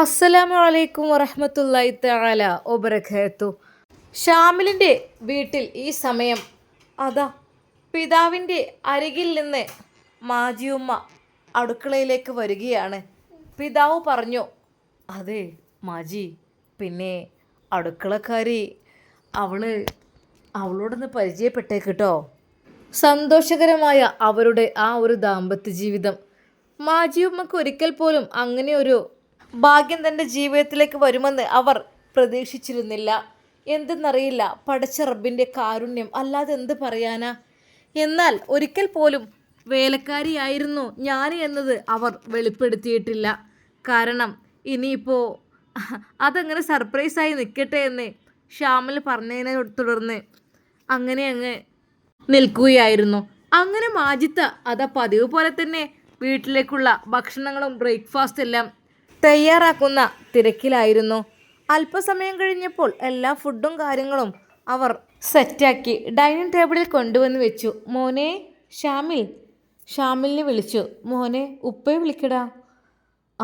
അസ്സലാമു അലൈക്കും വറഹ്മത്തുള്ളാഹി തആല വബറകാത്തു. ഷാമിലിൻ്റെ വീട്ടിൽ ഈ സമയം അതാ പിതാവിൻ്റെ അരികിൽ നിന്ന് മാജിയുമ്മ അടുക്കളയിലേക്ക് വരികയാണ്. പിതാവ് പറഞ്ഞു, അതെ മാജി, പിന്നെ അടുക്കളക്കാരി അവളോടൊന്ന് പരിചയപ്പെട്ടേക്ക് കേട്ടോ. സന്തോഷകരമായ അവരുടെ ആ ഒരു ദാമ്പത്യ ജീവിതം മാജിയുമ്മക്ക് ഒരിക്കൽ പോലും അങ്ങനെ ഒരു ഭാഗ്യം തൻ്റെ ജീവിതത്തിലേക്ക് വരുമെന്ന് അവർ പ്രതീക്ഷിച്ചിരുന്നില്ല. എന്തെന്നറിയില്ല, പടച്ച റബ്ബിൻ്റെ കാരുണ്യം അല്ലാതെ എന്ത് പറയാനാ. എന്നാൽ ഒരിക്കൽ പോലും വേലക്കാരിയായിരുന്നു ഞാൻ എന്നത് അവർ വെളിപ്പെടുത്തിയിട്ടില്ല. കാരണം ഇനിയിപ്പോൾ അതങ്ങനെ സർപ്രൈസായി നിൽക്കട്ടെ എന്ന് ഷാമിൽ പറഞ്ഞതിനെ തുടർന്ന് അങ്ങനെ അങ്ങ് നിൽക്കുകയായിരുന്നു. അങ്ങനെ മാജിത്ത അതാ പതിവ് പോലെ തന്നെ വീട്ടിലേക്കുള്ള ഭക്ഷണങ്ങളും ബ്രേക്ക്ഫാസ്റ്റ് എല്ലാം തയ്യാറാക്കുന്ന തിരക്കിലായിരുന്നു. അല്പസമയം കഴിഞ്ഞപ്പോൾ എല്ലാ ഫുഡും കാര്യങ്ങളും അവർ സെറ്റാക്കി ഡൈനിങ് ടേബിളിൽ കൊണ്ടുവന്ന് വെച്ചു. മോനെ ഷാമിലിനെ വിളിച്ചു. മോനെ ഉപ്പയെ വിളിക്കടാ.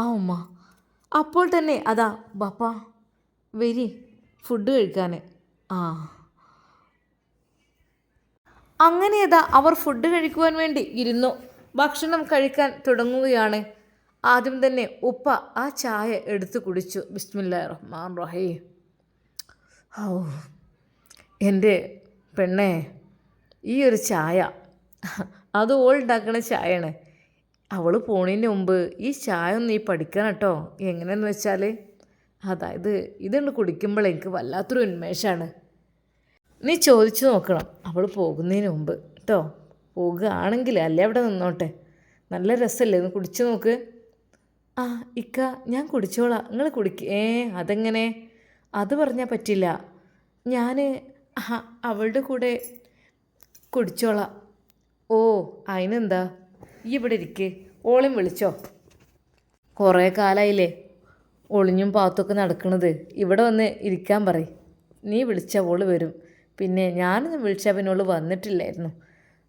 ആ ഉമ്മ. അപ്പോൾ തന്നെ അതാ ബാപ്പ വരി ഫുഡ് കഴിക്കാൻ. ആ അങ്ങനെ അതാ അവർ ഫുഡ് കഴിക്കുവാൻ വേണ്ടി ഇരുന്നു. ഭക്ഷണം കഴിക്കാൻ തുടങ്ങുകയാണ്. ആദ്യം തന്നെ ഉപ്പ ആ ചായ എടുത്തു കുടിച്ചു. ബിസ്മില്ലാഹിർ റഹ്മാനിർ റഹീം. ഓ എൻ്റെ പെണ്ണേ, ഈ ഒരു ചായ അത് ഓൾ ഉണ്ടാക്കുന്ന ചായയാണ്. അവൾ പോണതിന് മുമ്പ് ഈ ചായ ഒന്ന് നീ പഠിക്കണം കേട്ടോ. എങ്ങനെയെന്ന് വെച്ചാൽ അതായത് ഇതുകൊണ്ട് കുടിക്കുമ്പോൾ എനിക്ക് വല്ലാത്തൊരു ഉന്മേഷമാണ്. നീ ചോദിച്ചു നോക്കണം അവൾ പോകുന്നതിന് മുമ്പ് കേട്ടോ. പോകുകയാണെങ്കിൽ അല്ലേ അവിടെ നിന്നോട്ടെ. നല്ല രസമല്ലേ, ഒന്ന് കുടിച്ചു നോക്ക്. ആ ഇക്ക ഞാൻ കുടിച്ചോളാം, നിങ്ങൾ അതെങ്ങനെ? അത് പറഞ്ഞാൽ പറ്റില്ല. ഞാൻ അവളുടെ കൂടെ കുടിച്ചോളാം. ഓ അതിനെന്താ, ഈ ഇവിടെ ഇരിക്ക്. ഓളും വിളിച്ചോ. കുറേ കാലമായില്ലേ ഒളിഞ്ഞും പാത്തൊക്കെ നടക്കണത്. ഇവിടെ വന്ന് ഇരിക്കാൻ പറയും. നീ വിളിച്ചാൽ ഓള് വരും. പിന്നെ ഞാനൊന്ന് വിളിച്ചാൽ പിന്നെ ഓള് വന്നിട്ടില്ലായിരുന്നു.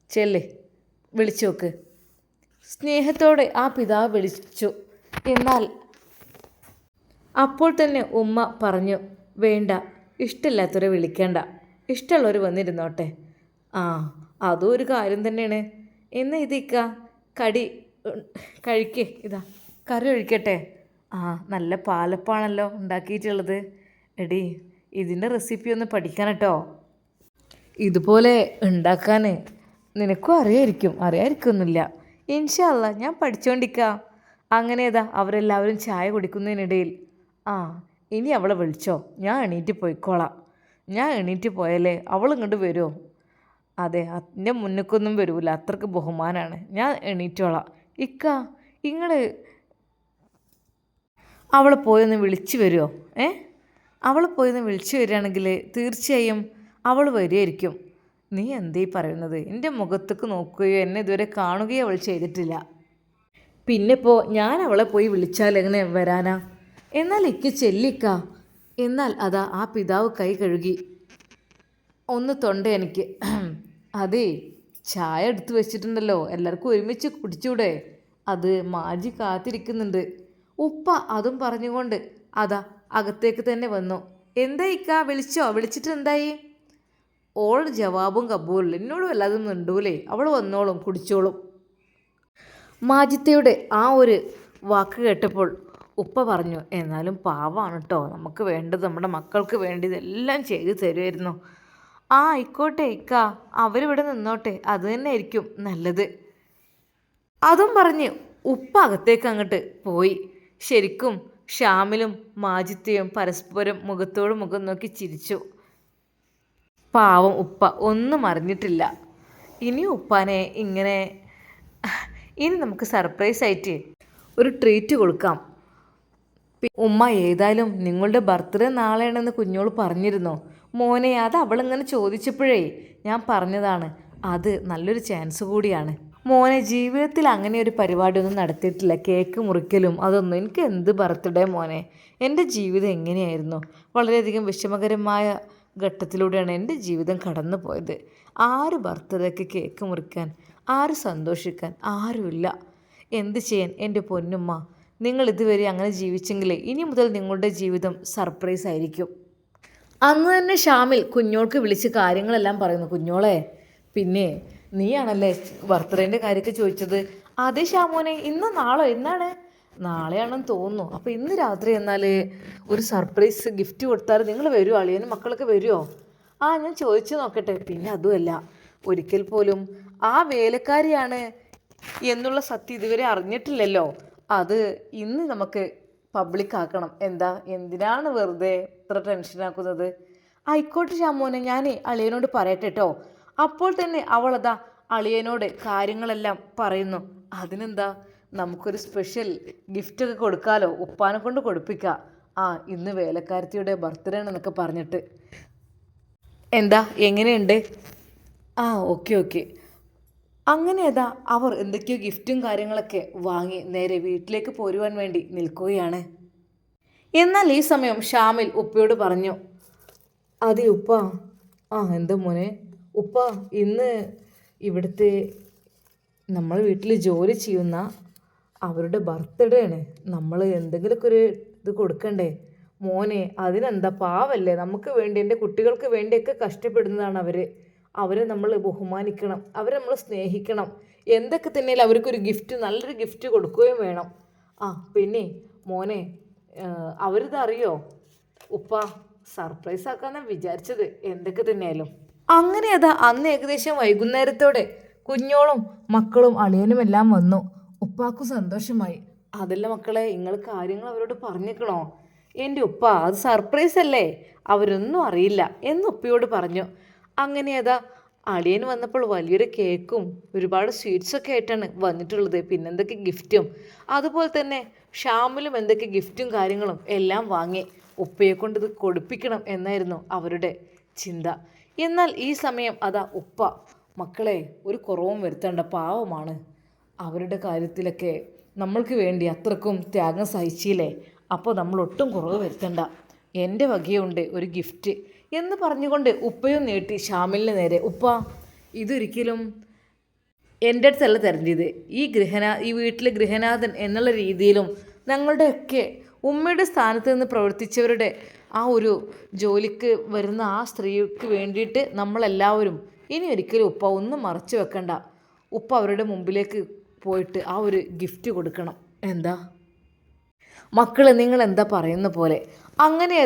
ചെല്ലേ വിളിച്ചു നോക്ക്. സ്നേഹത്തോടെ ആ പിതാവ് വിളിച്ചു. എന്നാൽ അപ്പോൾ തന്നെ ഉമ്മ പറഞ്ഞു, വേണ്ട, ഇഷ്ടമില്ലാത്തവരെ വിളിക്കേണ്ട, ഇഷ്ടമുള്ളവർ വന്നിരുന്നോട്ടെ. ആ അതും ഒരു കാര്യം തന്നെയാണ്. എന്നാൽ ഇതിക്ക കടി കഴിക്കേ, ഇതാ കറി ഒഴിക്കട്ടെ. ആ നല്ല പാലപ്പാണല്ലോ ഉണ്ടാക്കിയിട്ടുള്ളത്. എടി ഇതിൻ്റെ റെസിപ്പി ഒന്ന് പഠിക്കാൻ കേട്ടോ. ഇതുപോലെ ഉണ്ടാക്കാൻ നിനക്കും അറിയാതിരിക്കൊന്നുമില്ല. ഇൻഷാ അല്ലാ ഞാൻ പഠിച്ചുകൊണ്ടിരിക്കാം. അങ്ങനെ അവരെല്ലാവരും ചായ കുടിക്കുന്നതിനിടയിൽ ഇനി അവളെ വിളിച്ചോ, ഞാൻ എണീറ്റ് പോയിക്കോളാം. ഞാൻ എണീറ്റ് പോയാലേ അവൾ ഇങ്ങോട്ട് വരുമോ? അതെ, എൻ്റെ മുന്നിക്കൊന്നും വരൂല, അത്രക്ക് ബഹുമാനമാണ്. ഞാൻ എണീറ്റോളാം. ഇക്ക നിങ്ങൾ അവളെ പോയൊന്ന് വിളിച്ചു വരുമോ? അവൾ പോയൊന്ന് വിളിച്ചു വരികയാണെങ്കിൽ തീർച്ചയായും അവൾ വരുമായിരിക്കും. നീ എന്തേ പറയുന്നത്? എൻ്റെ മുഖത്തേക്ക് നോക്കുകയോ എന്നെ ഇതുവരെ കാണുകയോ അവൾ ചെയ്തിട്ടില്ല. പിന്നെ ഇപ്പോൾ ഞാൻ അവളെ പോയി വിളിച്ചാൽ എങ്ങനെ വരാനാ? എന്നാൽ ഇക്ക് ചെല്ലിക്ക. എന്നാൽ അതാ ആ പിതാവ് കൈ കഴുകി. ഒന്ന് തൊണ്ട എനിക്ക്. അതെ, ചായ എടുത്തു വെച്ചിട്ടുണ്ടല്ലോ, എല്ലാവർക്കും ഒരുമിച്ച് കുടിച്ചൂടെ? അത് മാജി കാത്തിരിക്കുന്നുണ്ട്. ഉപ്പ അതും പറഞ്ഞുകൊണ്ട് അതാ അകത്തേക്ക് തന്നെ വന്നു. എന്താ ഇക്ക വിളിച്ചിട്ട് എന്തായി? ഓൾ ജവാബും കബൂലും എന്നോടും അല്ലാതെ മിണ്ടൂലേ. അവൾ വന്നോളും, കുടിച്ചോളും. മാജിത്തയുടെ ആ ഒരു വാക്ക് കേട്ടപ്പോൾ ഉപ്പ പറഞ്ഞു, എന്നാലും പാവമാണ് കേട്ടോ, നമുക്ക് വേണ്ടത് നമ്മുടെ മക്കൾക്ക് വേണ്ടിയതെല്ലാം ചെയ്തു തരുമായിരുന്നു. ആയിക്കോട്ടെ ഇക്ക, അവരിവിടെ നിന്നോട്ടെ, അത് തന്നെ ആയിരിക്കും നല്ലത്. അതും പറഞ്ഞ് ഉപ്പ അകത്തേക്ക് അങ്ങോട്ട് പോയി. ശരിക്കും ഷാമിലും മാജിത്തയും പരസ്പരം മുഖത്തോട് മുഖം നോക്കി ചിരിച്ചു. പാവം ഉപ്പ ഒന്നും അറിഞ്ഞിട്ടില്ല. ഇനി ഉപ്പാനെ ഇനി നമുക്ക് സർപ്രൈസായിട്ട് ഒരു ട്രീറ്റ് കൊടുക്കാം. ഉമ്മ ഏതായാലും നിങ്ങളുടെ ബർത്ത്ഡേ നാളെയാണെന്ന് കുഞ്ഞോള് പറഞ്ഞിരുന്നോ? മോനെ, അത് അവളിങ്ങനെ ചോദിച്ചപ്പോഴേ ഞാൻ പറഞ്ഞതാണ്, അത് നല്ലൊരു ചാൻസ് കൂടിയാണ്. മോനെ, ജീവിതത്തിൽ അങ്ങനെ ഒരു പരിപാടിയൊന്നും നടത്തിയിട്ടില്ല, കേക്ക് മുറിക്കലും അതൊന്നും. എനിക്ക് എന്ത് ബർത്ത്ഡേ മോനെ, എൻ്റെ ജീവിതം എങ്ങനെയായിരുന്നു? വളരെയധികം വിഷമകരമായ ഘട്ടത്തിലൂടെയാണ് എൻ്റെ ജീവിതം കടന്നു പോയത്. ആര് ബർത്ത്ഡേക്ക് കേക്ക് മുറിക്കാൻ, ആര് സന്തോഷിക്കാൻ ആരുമില്ല. എന്ത് ചെയ്യാൻ എൻ്റെ പൊന്നുമ്മ, നിങ്ങൾ ഇതുവരെ അങ്ങനെ ജീവിച്ചെങ്കിൽ ഇനി മുതൽ നിങ്ങളുടെ ജീവിതം സർപ്രൈസ് ആയിരിക്കും. അന്ന് തന്നെ ഷാമിൽ കുഞ്ഞോൾക്ക് വിളിച്ച് കാര്യങ്ങളെല്ലാം പറയുന്നു. കുഞ്ഞോളെ, പിന്നെ നീയാണല്ലേ ബർത്ത്ഡേൻ്റെ കാര്യമൊക്കെ ചോദിച്ചത്? അതെ ഷാമോനെ, ഇന്ന് നാളോ എന്നാണ്? നാളെയാണെന്ന് തോന്നുന്നു. അപ്പോൾ ഇന്ന് രാത്രി എന്നാൽ ഒരു സർപ്രൈസ് ഗിഫ്റ്റ് കൊടുത്താൽ നിങ്ങൾ വരുമോ? അളിയനും മക്കളൊക്കെ വരുമോ? ഞാൻ ചോദിച്ചു നോക്കട്ടെ. പിന്നെ അതുമല്ല, ഒരിക്കൽ പോലും ആ വേലക്കാരിയാണ് എന്നുള്ള സത്യം ഇതുവരെ അറിഞ്ഞിട്ടില്ലല്ലോ. അത് ഇന്ന് നമുക്ക് പബ്ലിക് ആക്കണം. എന്തിനാണ് വെറുതെ ഇത്ര ടെൻഷനാക്കുന്നത്? ആയിക്കോട്ടെ ഷാമോനെ, ഞാൻ അളിയനോട് പറയട്ടെ കേട്ടോ. അപ്പോൾ തന്നെ അവളതാ അളിയനോട് കാര്യങ്ങളെല്ലാം പറയുന്നു. അതിനെന്താ, നമുക്കൊരു സ്പെഷ്യൽ ഗിഫ്റ്റൊക്കെ കൊടുക്കാമല്ലോ, ഉപ്പാനെ കൊണ്ട് കൊടുപ്പിക്കാം. ഇന്ന് വേലക്കാരത്തിയുടെ ബർത്ത്ഡേ ആണെന്നൊക്കെ പറഞ്ഞിട്ട്. എങ്ങനെയുണ്ട്? ഓക്കെ. അങ്ങനെ അവർ എന്തൊക്കെയോ ഗിഫ്റ്റും കാര്യങ്ങളൊക്കെ വാങ്ങി നേരെ വീട്ടിലേക്ക് പോരുവാൻ വേണ്ടി നിൽക്കുകയാണ്. എന്നാൽ ഈ സമയം ഷാമിൽ ഉപ്പയോട് പറഞ്ഞു, അതെ ഉപ്പ. എന്താ മോനെ? ഉപ്പ, ഇന്ന് ഇവിടുത്തെ നമ്മൾ വീട്ടിൽ ജോലി ചെയ്യുന്ന അവരുടെ ബർത്ത്ഡേ ആണ്. നമ്മൾ എന്തെങ്കിലുമൊക്കെ ഒരു ഇത് കൊടുക്കണ്ടേ മോനെ? അതിനെന്താ, പാവല്ലേ, നമുക്ക് വേണ്ടി, എൻ്റെ കുട്ടികൾക്ക് വേണ്ടിയൊക്കെ കഷ്ടപ്പെടുന്നതാണ് അവരെ നമ്മൾ ബഹുമാനിക്കണം, അവരെ നമ്മൾ സ്നേഹിക്കണം. എന്തൊക്കെ തന്നെയാലും അവർക്കൊരു ഗിഫ്റ്റ്, നല്ലൊരു ഗിഫ്റ്റ് കൊടുക്കുകയും വേണം. പിന്നെ മോനെ, അവരിതറിയോ? ഉപ്പ സർപ്രൈസ് ആക്കാന്നാണ് വിചാരിച്ചത്. എന്തൊക്കെ തന്നെയാലും അങ്ങനെ അന്ന് ഏകദേശം വൈകുന്നേരത്തോടെ കുഞ്ഞോളും മക്കളും അളിയനും എല്ലാം വന്നു. ഉപ്പാക്കും സന്തോഷമായി. അതല്ല മക്കളെ, നിങ്ങൾ കാര്യങ്ങൾ അവരോട് പറഞ്ഞേക്കണോ? എൻ്റെ ഉപ്പ, അത് സർപ്രൈസ് അല്ലേ, അവരൊന്നും അറിയില്ല എന്ന് ഉപ്പയോട് പറഞ്ഞു. അങ്ങനെ അളിയൻ വന്നപ്പോൾ വലിയൊരു കേക്കും ഒരുപാട് സ്വീറ്റ്സൊക്കെ ആയിട്ടാണ് വന്നിട്ടുള്ളത്. പിന്നെന്തൊക്കെ ഗിഫ്റ്റും, അതുപോലെ തന്നെ ഷാമിലും എന്തൊക്കെ ഗിഫ്റ്റും കാര്യങ്ങളും എല്ലാം വാങ്ങി ഉപ്പയെ കൊണ്ട് ഇത് കൊടുപ്പിക്കണം എന്നായിരുന്നു അവരുടെ ചിന്ത. എന്നാൽ ഈ സമയം ഉപ്പ, മക്കളെ ഒരു കുറവും വരുത്തേണ്ട, പാവമാണ്, അവരുടെ കാര്യത്തിലൊക്കെ നമ്മൾക്ക് വേണ്ടി അത്രക്കും ത്യാഗം സഹിച്ചില്ലേ, അപ്പോൾ നമ്മൾ ഒട്ടും കുറവ് വരുത്തണ്ട, എൻ്റെ വകയുണ്ട് ഒരു ഗിഫ്റ്റ് എന്ന് പറഞ്ഞുകൊണ്ട് ഉപ്പയും നീട്ടി ഷാമിലിന് നേരെ. ഉപ്പ, ഇതൊരിക്കലും എൻ്റെ അടുത്തല്ല തരേണ്ടത്. ഈ വീട്ടിലെ ഗൃഹനാഥൻ എന്നുള്ള രീതിയിലും ഞങ്ങളുടെയൊക്കെ ഉമ്മയുടെ സ്ഥാനത്ത് നിന്ന് പ്രവർത്തിച്ചവരുടെ ആ ഒരു ജോലിക്ക് വരുന്ന ആ സ്ത്രീക്ക് വേണ്ടിയിട്ട് നമ്മളെല്ലാവരും ഇനി ഒരിക്കലും ഉപ്പ ഒന്നും മറച്ചു വെക്കണ്ട. ഉപ്പ അവരുടെ മുമ്പിലേക്ക് പോയിട്ട് ആ ഒരു ഗിഫ്റ്റ് കൊടുക്കണം. മക്കളെ, നിങ്ങൾ എന്താ പറയുന്ന പോലെ. അങ്ങനെ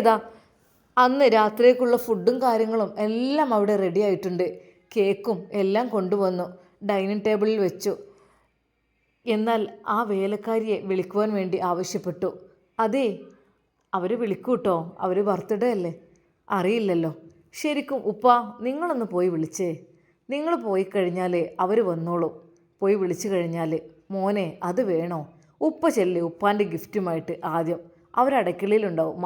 അന്ന് രാത്രിയേക്കുള്ള ഫുഡും കാര്യങ്ങളും എല്ലാം അവിടെ റെഡി ആയിട്ടുണ്ട്. കേക്കും എല്ലാം കൊണ്ടുവന്നു ഡൈനിങ് ടേബിളിൽ വെച്ചു. എന്നാൽ ആ വേലക്കാരിയെ വിളിക്കുവാൻ വേണ്ടി ആവശ്യപ്പെട്ടു. അതെ, അവർ വിളിക്കൂട്ടോ, അവർ ബർത്ത്ഡേ അല്ലേ, അറിയില്ലല്ലോ. ശരിക്കും ഉപ്പ, നിങ്ങളൊന്ന് പോയി വിളിച്ചേ. നിങ്ങൾ പോയി കഴിഞ്ഞാൽ അവർ വന്നോളും. പോയി വിളിച്ചു കഴിഞ്ഞാൽ. മോനെ, അത് വേണോ? ഉപ്പ ചെല്ല്, ഉപ്പാൻ്റെ ഗിഫ്റ്റുമായിട്ട്. ആദ്യം അവരടക്കളയിലുണ്ടാവും.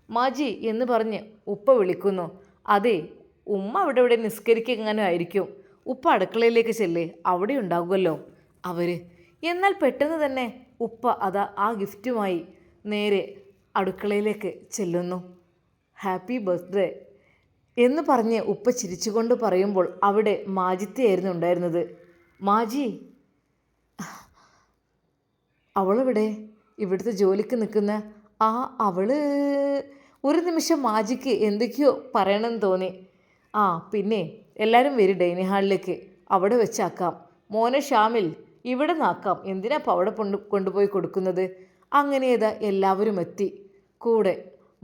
മാജി എന്ന് പറഞ്ഞ് ഉപ്പ വിളിക്കുന്നു. അതെ, ഉമ്മ അവിടെ നിസ്കരിക്കെങ്ങാനും ആയിരിക്കും. ഉപ്പ അടുക്കളയിലേക്ക് ചെല്ലേ, അവിടെ ഉണ്ടാകുമല്ലോ അവർ. എന്നാൽ പെട്ടെന്ന് തന്നെ ഉപ്പ ആ ഗിഫ്റ്റുമായി നേരെ അടുക്കളയിലേക്ക് ചെല്ലുന്നു. ഹാപ്പി ബർത്ത്ഡേ എന്ന് പറഞ്ഞ് ഉപ്പ ചിരിച്ചുകൊണ്ട് പറയുമ്പോൾ അവിടെ മാജിത്തയായിരുന്നു ഉണ്ടായിരുന്നത്. മാജി, അവളെവിടെ? ഇവിടുത്തെ ജോലിക്ക് നിൽക്കുന്ന അവള്. ഒരു നിമിഷം മാജിക്ക് എന്തൊക്കെയോ പറയണമെന്ന് തോന്നി. പിന്നെ എല്ലാവരും വരും ഡൈനിങ് ഹാളിലേക്ക്, അവിടെ വെച്ചാക്കാം. മോനെ ഷാമിൽ, ഇവിടെ നിന്നാക്കാം, എന്തിനാ അപ്പോൾ അവിടെ കൊണ്ടുപോയി കൊടുക്കുന്നത്? അങ്ങനെ എല്ലാവരും എത്തി. കൂടെ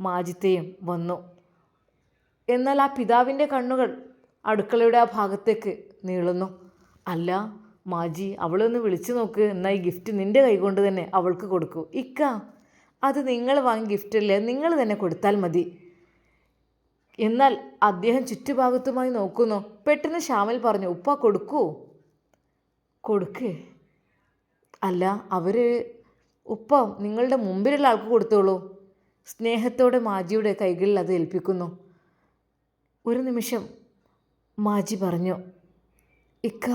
മാജിത്തയും വന്നു. എന്നാൽ ആ പിതാവിൻ്റെ കണ്ണുകൾ അടുക്കളയുടെ ആ ഭാഗത്തേക്ക് നീളുന്നു. അല്ല മാജി, അവളൊന്ന് വിളിച്ചു നോക്ക്, എന്നാൽ ഈ ഗിഫ്റ്റ് നിൻ്റെ കൈകൊണ്ട് തന്നെ അവൾക്ക് കൊടുക്കൂ. ഇക്ക, അത് നിങ്ങൾ വാങ്ങിയ ഗിഫ്റ്റല്ലേ, നിങ്ങൾ തന്നെ കൊടുത്താൽ മതി. എന്നാൽ അദ്ദേഹം ചുറ്റുഭാഗത്തുമായി നോക്കുന്നു. പെട്ടെന്ന് ഷാമിൽ പറഞ്ഞു, ഉപ്പ കൊടുക്ക്. അല്ല, ഉപ്പ നിങ്ങളുടെ മുമ്പിലുള്ള ആൾക്ക് കൊടുത്തോളൂ. സ്നേഹത്തോടെ മാജിയുടെ കൈകളിൽ അത് ഏൽപ്പിക്കുന്നു. ഒരു നിമിഷം മാജി പറഞ്ഞു, ഇക്ക,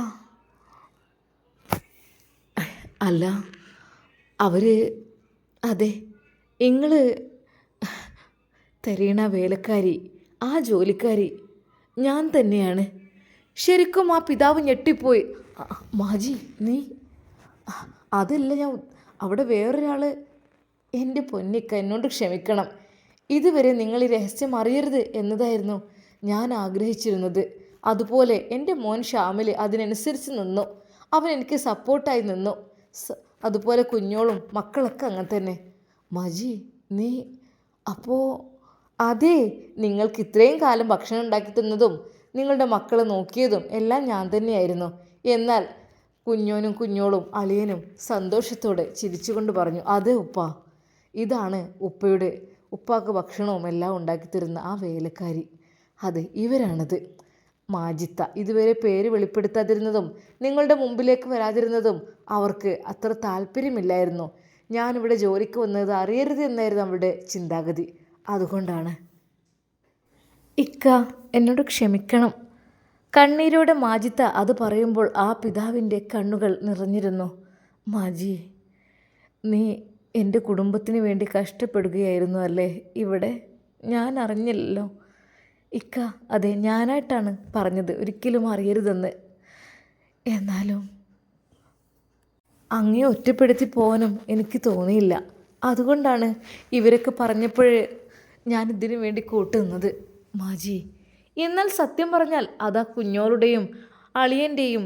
അല്ല അതെ, നിങ്ങൾ തരീണ വേലക്കാരി, ആ ജോലിക്കാരി ഞാൻ തന്നെയാണ്. ശരിക്കും ആ പിതാവ് ഞെട്ടിപ്പോയി. മാജി, നീ? അതല്ല അവിടെ വേറൊരാൾ. എൻ്റെ പൊന്നിക്ക, എന്നോട് ക്ഷമിക്കണം. ഇതുവരെ നിങ്ങൾ ഈ രഹസ്യം അറിയരുത് എന്നതായിരുന്നു ഞാൻ ആഗ്രഹിച്ചിരുന്നത്. അതുപോലെ എൻ്റെ മോൻ ഷാമിൽ അതിനനുസരിച്ച് നിന്നു. അവൻ എനിക്ക് സപ്പോർട്ടായി നിന്നു. അതുപോലെ കുഞ്ഞോളും മക്കളൊക്കെ അങ്ങനെ തന്നെ. മജി, നീ അപ്പോൾ അതെ, നിങ്ങൾക്ക് ഇത്രയും കാലം ഭക്ഷണം ഉണ്ടാക്കി തന്നതും നിങ്ങളുടെ മക്കളെ നോക്കിയതും എല്ലാം ഞാൻ തന്നെയായിരുന്നു. എന്നാൽ കുഞ്ഞോനും കുഞ്ഞോളും അളിയനും സന്തോഷത്തോടെ ചിരിച്ചുകൊണ്ട് പറഞ്ഞു, അതെ ഉപ്പ, ഇതാണ് ഉപ്പാക്ക് ഭക്ഷണവും എല്ലാം ഉണ്ടാക്കിത്തരുന്ന ആ വേലക്കാരി. അതെ, ഇവരാണത്. മാജിത്ത ഇതുവരെ പേര് വെളിപ്പെടുത്താതിരുന്നതും നിങ്ങളുടെ മുമ്പിലേക്ക് വരാതിരുന്നതും അവർക്ക് അത്ര താല്പര്യമില്ലായിരുന്നു. ഞാനിവിടെ ജോലിക്ക് വന്നത് അറിയരുത് എന്നായിരുന്നു അവരുടെ ചിന്താഗതി. അതുകൊണ്ടാണ്. ഇക്ക, എന്നോട് ക്ഷമിക്കണം. കണ്ണീരോടെ മാജിത്ത അത് പറയുമ്പോൾ ആ പിതാവിൻ്റെ കണ്ണുകൾ നിറഞ്ഞിരുന്നു. മാജി, നീ എൻ്റെ കുടുംബത്തിന് വേണ്ടി കഷ്ടപ്പെടുകയായിരുന്നു അല്ലേ ഇവിടെ? ഞാൻ അറിഞ്ഞില്ലല്ലോ. ഇക്ക, അതെ, ഞാനായിട്ടാണ് പറഞ്ഞത്, ഒരിക്കലും അറിയരുതെന്ന്. എന്നാലും അങ്ങേ ഒറ്റപ്പെടുത്തി പോകാനും എനിക്ക് തോന്നിയില്ല. അതുകൊണ്ടാണ് ഇവരൊക്കെ പറഞ്ഞപ്പോഴേ ഞാനിതിനു വേണ്ടി കൂട്ടുന്നത് മാജി. എന്നാൽ സത്യം പറഞ്ഞാൽ അതാ കുഞ്ഞോളുടെയും അളിയൻ്റെയും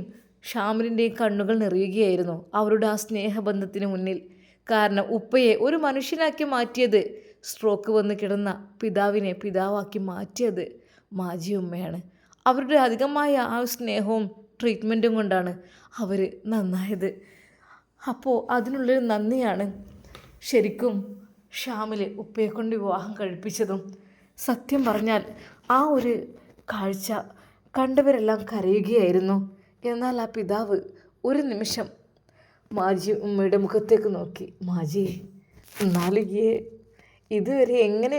ഷാമിലിൻ്റെയും കണ്ണുകൾ നിറയുകയായിരുന്നു അവരുടെ ആ സ്നേഹബന്ധത്തിന് മുന്നിൽ. കാരണം ഉപ്പയെ ഒരു മനുഷ്യനാക്കി മാറ്റിയത്, സ്ട്രോക്ക് വന്ന് കിടന്ന പിതാവിനെ പിതാവാക്കി മാറ്റിയത് മാജി ഉമ്മയാണ്. അവരുടെ അധികമായ ആ സ്നേഹവും ട്രീറ്റ്മെൻറ്റും കൊണ്ടാണ് അവർ നന്നായത്. അപ്പോൾ അതിനുള്ളൊരു നന്ദിയാണ് ശരിക്കും ഷാമിൽ ഉപ്പയെ കൊണ്ട് വിവാഹം കഴിപ്പിച്ചതും. സത്യം പറഞ്ഞാൽ ആ ഒരു കാഴ്ച കണ്ടവരെല്ലാം കരയുകയായിരുന്നു. എന്നാൽ ആ പിതാവ് ഒരു നിമിഷം മാജി ഉമ്മയുടെ മുഖത്തേക്ക് നോക്കി, മാജി, എന്നാലും ഇതുവരെ എങ്ങനെ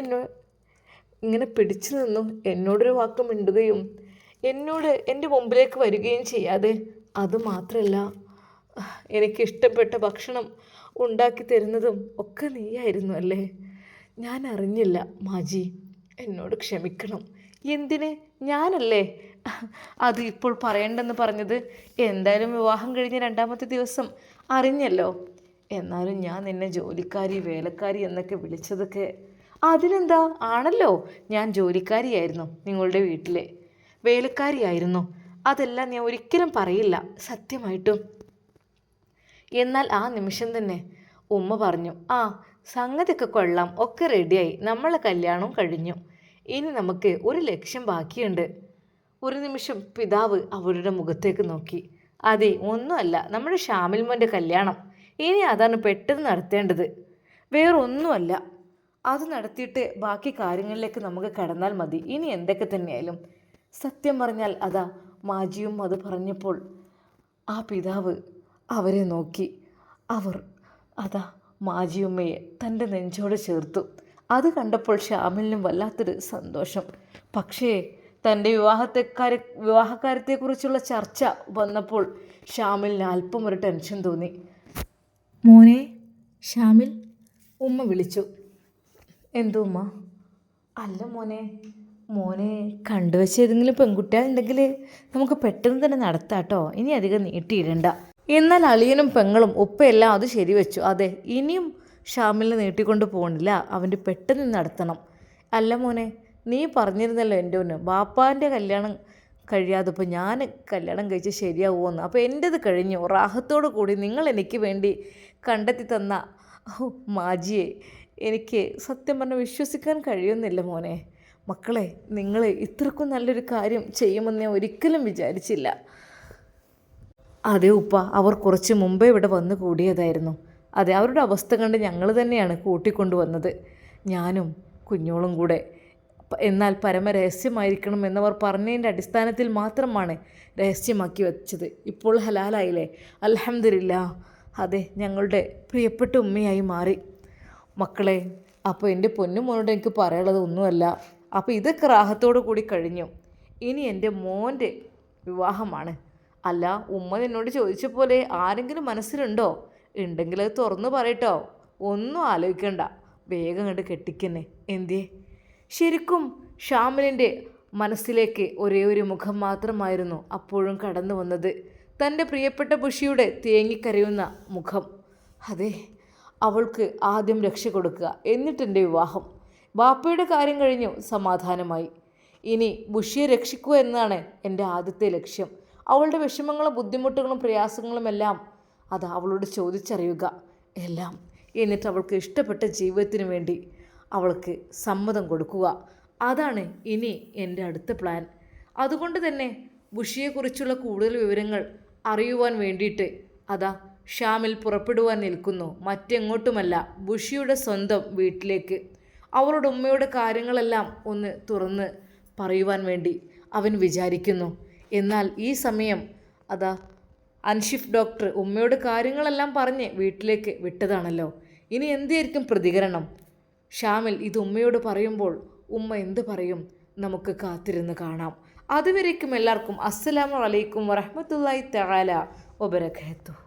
ഇങ്ങനെ പിടിച്ചു നിന്നു എന്നോടൊരു വാക്ക് മിണ്ടുകയും എന്നോട് എൻ്റെ മുമ്പിലേക്ക് വരികയും ചെയ്യാതെ? അതുമാത്രമല്ല, എനിക്കിഷ്ടപ്പെട്ട ഭക്ഷണം ഉണ്ടാക്കി തരുന്നതും ഒക്കെ നീയായിരുന്നു അല്ലേ? ഞാൻ അറിഞ്ഞില്ല മാജി, എന്നോട് ക്ഷമിക്കണം. എന്തിന്? ഞാനല്ലേ അത് ഇപ്പോൾ പറയണ്ടെന്ന് പറഞ്ഞത്? എന്തായാലും വിവാഹം കഴിഞ്ഞ് 2ാമത്തെ ദിവസം അറിഞ്ഞല്ലോ. എന്നാലും ഞാൻ നിന്നെ ജോലിക്കാരി, വേലക്കാരി എന്നൊക്കെ വിളിച്ചതൊക്കെ അതിനെന്താ? ആണല്ലോ, ഞാൻ ജോലിക്കാരിയായിരുന്നു, നിങ്ങളുടെ വീട്ടിലെ വേലക്കാരിയായിരുന്നു. അതെല്ലാം ഞാൻ ഒരിക്കലും പറയില്ല, സത്യമായിട്ടും. എന്നാൽ ആ നിമിഷം തന്നെ ഉമ്മ പറഞ്ഞു, ആ സംഗതിയൊക്കെ കൊള്ളാം, ഒക്കെ റെഡിയായി, നമ്മളെ കല്യാണവും കഴിഞ്ഞു. ഇനി നമുക്ക് ഒരു ലക്ഷ്യം ബാക്കിയുണ്ട്. ഒരു നിമിഷം പിതാവ് അവരുടെ മുഖത്തേക്ക് നോക്കി. അതെ, ഒന്നുമല്ല, നമ്മുടെ ഷാമിൽ മോൻ്റെ കല്യാണം. ഇനി അതാണ് പെട്ടെന്ന് നടത്തേണ്ടത്, വേറൊന്നുമല്ല. അത് നടത്തിയിട്ട് ബാക്കി കാര്യങ്ങളിലേക്ക് നമുക്ക് കടന്നാൽ മതി. ഇനി എന്തൊക്കെ തന്നെയായാലും. സത്യം പറഞ്ഞാൽ അതാ മാജിയും അത് പറഞ്ഞപ്പോൾ ആ പിതാവ് അവരെ നോക്കി. അതാ മാജിയുമ്മയെ തൻ്റെ നെഞ്ചോട് ചേർത്തു. അത് കണ്ടപ്പോൾ ഷാമിലിനും വല്ലാത്തൊരു സന്തോഷം. പക്ഷേ തൻ്റെ വിവാഹക്കാര്യത്തെക്കുറിച്ചുള്ള ചർച്ച വന്നപ്പോൾ ഷാമിലിന് അല്പം ഒരു ടെൻഷൻ തോന്നി. മോനെ ഷാമിൽ, ഉമ്മ വിളിച്ചു. എന്തോ ഉമ്മ? അല്ല മോനെ കണ്ടുവച്ച ഏതെങ്കിലും പെൺകുട്ടികളുണ്ടെങ്കിൽ നമുക്ക് പെട്ടെന്ന് തന്നെ നടത്താട്ടോ, ഇനി അധികം നീട്ടിയിടണ്ട. എന്നാൽ അളിയനും പെങ്ങളും ഉപ്പയെല്ലാം അത് ശരിവെച്ചു. അതെ, ഇനിയും ഷാമിലിനെ നീട്ടിക്കൊണ്ട് പോകണില്ല, അവൻ്റെ പെട്ടെന്ന് നടത്തണം. അല്ല മോനെ, നീ പറഞ്ഞിരുന്നല്ലോ എൻ്റെ ഒന്ന് ബാപ്പാൻ്റെ കല്യാണം കഴിയാതെ ഇപ്പോൾ ഞാൻ കല്യാണം കഴിച്ച് ശരിയാവുമെന്ന്. അപ്പോൾ എൻ്റേത് കഴിഞ്ഞു, റാഹത്തോടു കൂടി നിങ്ങൾ എനിക്ക് വേണ്ടി കണ്ടെത്തി തന്ന മാജിയെ എനിക്ക് സത്യം പറഞ്ഞാൽ വിശ്വസിക്കാൻ കഴിയുന്നില്ല മോനെ. മക്കളെ, നിങ്ങൾ ഇത്രക്കും നല്ലൊരു കാര്യം ചെയ്യുമെന്ന് ഞാൻ ഒരിക്കലും വിചാരിച്ചില്ല. അതെ ഉപ്പ, അവർ കുറച്ച് മുമ്പേ ഇവിടെ വന്ന് കൂടിയതായിരുന്നു. അതെ, അവരുടെ അവസ്ഥ കണ്ട് ഞങ്ങൾ തന്നെയാണ് കൂട്ടിക്കൊണ്ടുവന്നത്, ഞാനും കുഞ്ഞോളും കൂടെ. എന്നാൽ പരമരഹസ്യമായിരിക്കണം എന്നവർ പറഞ്ഞതിൻ്റെ അടിസ്ഥാനത്തിൽ മാത്രമാണ് രഹസ്യമാക്കി വെച്ചത്. ഇപ്പോൾ ഹലാലായില്ലേ, അൽഹംദുലില്ലാ. അതെ, ഞങ്ങളുടെ പ്രിയപ്പെട്ട ഉമ്മയായി മാറി. മക്കളെ, അപ്പോൾ എൻ്റെ പൊന്നുമോനോട് എനിക്ക് പറയാനുള്ളത് ഒന്നുമല്ല. അപ്പോൾ ഇതൊക്കെ റാഹത്തോടു കൂടി കഴിഞ്ഞു. ഇനി എൻ്റെ മോൻ്റെ വിവാഹമാണ്. അല്ല, ഉമ്മ എന്നോട് ചോദിച്ച പോലെ ആരെങ്കിലും മനസ്സിലുണ്ടോ? ഉണ്ടെങ്കിൽ അത് തുറന്നു പറയട്ടോ, ഒന്നും ആലോചിക്കണ്ട, വേഗം കണ്ട് കെട്ടിക്കന്നെ. എന്തേ? ശരിക്കും ഷാമിലിൻ്റെ മനസ്സിലേക്ക് ഒരേ ഒരു മുഖം മാത്രമായിരുന്നു അപ്പോഴും കടന്നു വന്നത്, തൻ്റെ പ്രിയപ്പെട്ട ബുഷിയുടെ തേങ്ങിക്കരയുന്ന മുഖം. അതെ, അവൾക്ക് ആദ്യം രക്ഷ കൊടുക്കുക, എന്നിട്ടെൻ്റെ വിവാഹം. ബാപ്പയുടെ കാര്യം കഴിഞ്ഞു, സമാധാനമായി. ഇനി ബുഷിയെ രക്ഷിക്കുക എന്നതാണ് എൻ്റെ ആദ്യത്തെ ലക്ഷ്യം. അവളുടെ വിഷമങ്ങളും ബുദ്ധിമുട്ടുകളും പ്രയാസങ്ങളും എല്ലാം അത് അവളോട് ചോദിച്ചറിയുക, എല്ലാം. എന്നിട്ട് അവൾക്ക് ഇഷ്ടപ്പെട്ട ജീവിതത്തിന് വേണ്ടി അവൾക്ക് സമ്മതം കൊടുക്കുക. അതാണ് ഇനി എൻ്റെ അടുത്ത പ്ലാൻ. അതുകൊണ്ട് തന്നെ ബുഷിയെക്കുറിച്ചുള്ള കൂടുതൽ വിവരങ്ങൾ അറിയുവാൻ വേണ്ടിയിട്ട് അതാ ഷാമിൽ പുറപ്പെടുവാൻ നിൽക്കുന്നു. മറ്റെങ്ങോട്ടുമല്ല, ബുഷിയുടെ സ്വന്തം വീട്ടിലേക്ക്. അവളുടെ ഉമ്മയുടെ കാര്യങ്ങളെല്ലാം ഒന്ന് തുറന്ന് പറയുവാൻ വേണ്ടി അവൻ വിചാരിക്കുന്നു. എന്നാൽ ഈ സമയം അതാ അൻഷിഫ് ഡോക്ടർ ഉമ്മയുടെ കാര്യങ്ങളെല്ലാം പറഞ്ഞ് വീട്ടിലേക്ക് വിട്ടതാണല്ലോ. ഇനി എന്തായിരിക്കും പ്രതികരണം? ഷാമിൽ ഇത് ഉമ്മയോട് പറയുമ്പോൾ ഉമ്മ എന്ത് പറയും? നമുക്ക് കാത്തിരുന്ന് കാണാം. അതുവരേക്കും എല്ലാവർക്കും അസ്സലാമു അലൈക്കും വറഹ്മത്തുള്ളാഹി തആല വബറകാതുഹു.